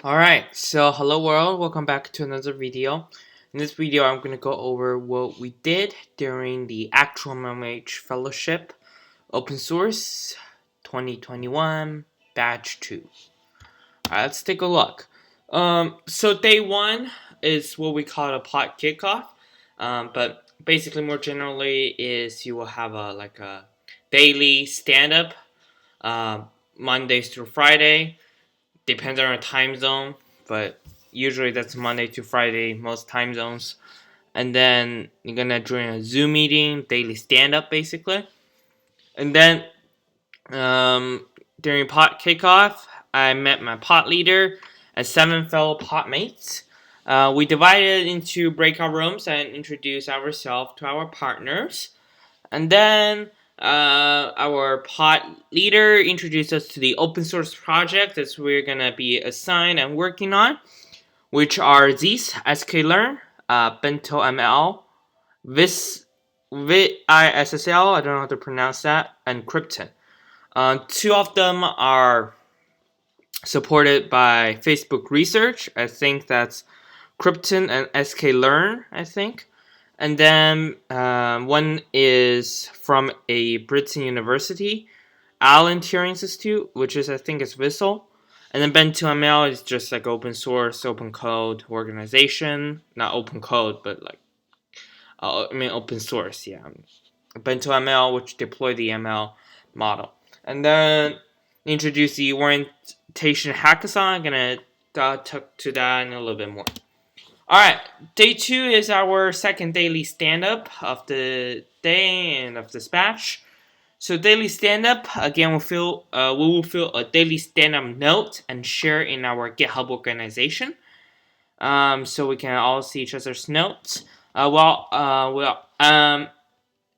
Alright, so hello world, welcome back to another video. In this video, I'm going to go over what we did during the actual MLH Fellowship Open Source 2021 Batch 2. Alright, let's take a look. So day 1 is what we call a pod kickoff, but basically more generally is you will have a daily stand-up, Mondays through Friday. Depends on our time zone, but usually that's Monday to Friday, most time zones. And then you're gonna join a Zoom meeting, daily stand-up basically. And then during pot kickoff, I met my pot leader and 7 fellow pot mates. We divided into breakout rooms and introduced ourselves to our partners. And then our pod leader introduced us to the open source project that we're going to be assigned and working on, which are these: sklearn, BentoML, VISSL, I don't know how to pronounce that, and Krypton. 2 of them are supported by Facebook Research. I think that's Krypton and sklearn, I think. And then one is from a Britain University, Allen Turing Institute, which is, I think, is VISSL. And then BentoML is just like open source, open code organization. Not open code, but open source, yeah. BentoML, which deploy the ML model. And then introduce the Orientation Hackathon. I'm going to talk to that in a little bit more. Alright, day 2 is our second daily stand-up of the day and of this batch. So daily stand-up, again, we will fill a daily stand-up note and share in our GitHub organization. So we can all see each other's notes. And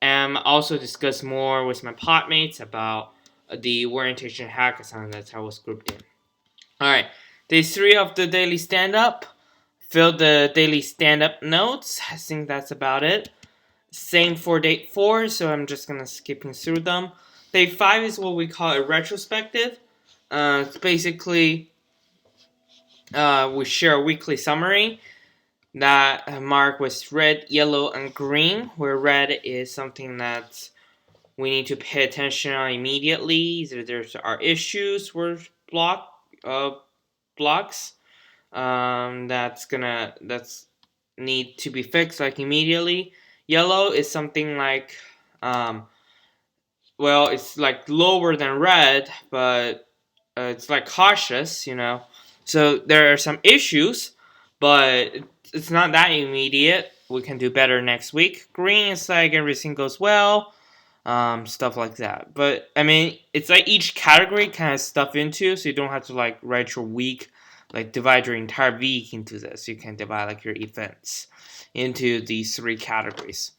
also discuss more with my podmates about the Orientation Hackathon that I was grouped in. Alright, day 3 of the daily stand-up. Fill the daily stand-up notes. I think that's about it. Same for day 4, so I'm just gonna skipping through them. Day 5 is what we call a retrospective. It's basically we share a weekly summary that marked with red, yellow, and green. Where red is something that we need to pay attention on immediately. Either there are issues or blocks. That's need to be fixed like immediately. Yellow is something like it's like lower than red, but it's like cautious, So there are some issues, but it's not that immediate. We can do better next week. Green is like everything goes well, stuff like that. But I mean, it's like each category kind of stuff into, so you don't have to like write your week, like divide your entire week into this. You can divide like your events into these 3 categories.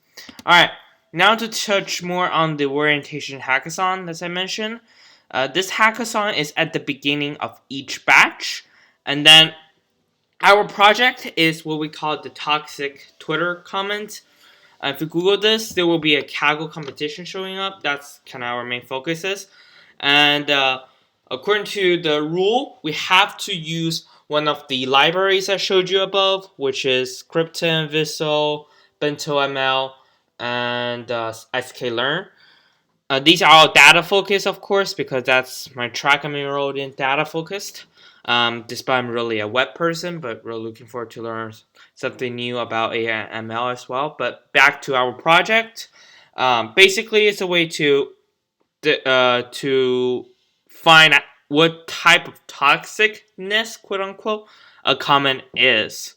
Alright, now to touch more on the Orientation Hackathon, as I mentioned. This hackathon is at the beginning of each batch, and then our project is what we call the toxic Twitter comment. If you Google this, there will be a Kaggle competition showing up. That's kind of our main focus. And according to the rule, we have to use one of the libraries I showed you above, which is Krypton, VISSL, BentoML, and sklearn. These are all data focused, of course, because that's my track I'm enrolled in, data focused. Despite I'm really a web person, but we're looking forward to learn something new about AI and ML as well. But back to our project. Basically, it's a way to find out what type of toxicness, quote unquote, a comment is.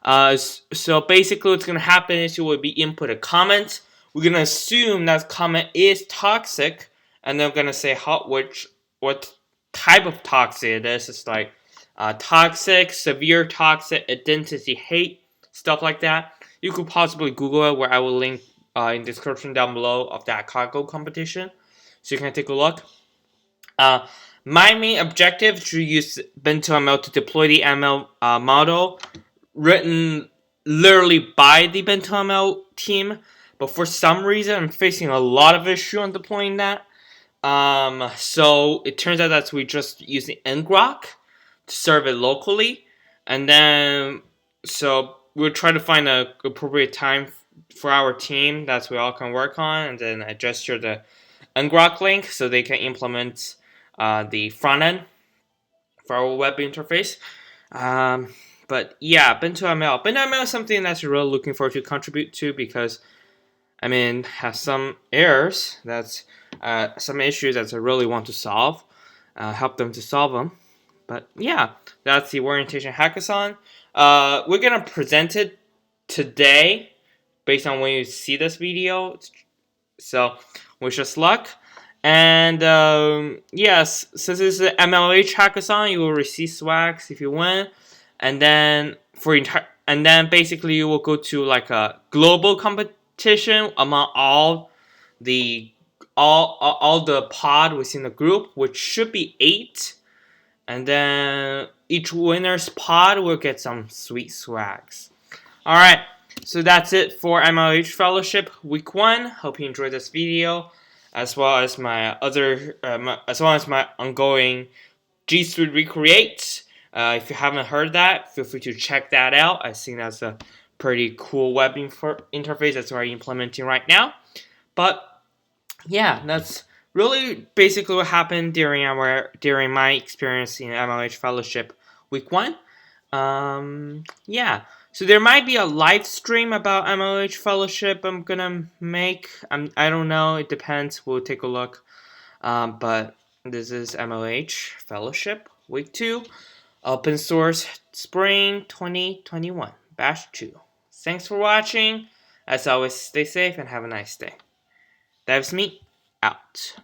So basically, what's going to happen is you will be input a comment. We're going to assume that comment is toxic, and then we're going to say what type of toxic it is. It's like toxic, severe toxic, identity hate, stuff like that. You could possibly Google it, where I will link in the description down below of that Kaggle competition, so you can take a look. My main objective is to use BentoML to deploy the ML model written literally by the BentoML team, but for some reason I'm facing a lot of issue on deploying that. So it turns out that we just using ngrok serve it locally, and then so we'll try to find a appropriate time for our team that we all can work on, and then I gesture the ngrok link so they can implement the front end for our web interface. But yeah, Bento ML is something that's really looking forward to contribute to, because I mean has some errors, that's some issues that I really want to solve, help them to solve them. But yeah, that's the Orientation Hackathon. We're gonna present it today, based on when you see this video. So wish us luck. And yes, since this is an MLH Hackathon, you will receive swags if you win. And then and then basically you will go to like a global competition among all the pod within the group, which should be 8. And then each winner's pod will get some sweet swags. Alright, so that's it for MLH Fellowship Week 1. Hope you enjoyed this video, as well as my ongoing G Suite Recreate. If you haven't heard that, feel free to check that out. I think that's a pretty cool web interface that's already implementing right now. But yeah, that's really basically what happened during my experience in MLH Fellowship Week 1. Yeah, so there might be a live stream about MLH Fellowship I'm gonna make. I don't know, it depends, we'll take a look. But this is MLH Fellowship Week 2, Open Source Spring 2021, Batch 2. Thanks for watching. As always, stay safe and have a nice day. DevWithMe out.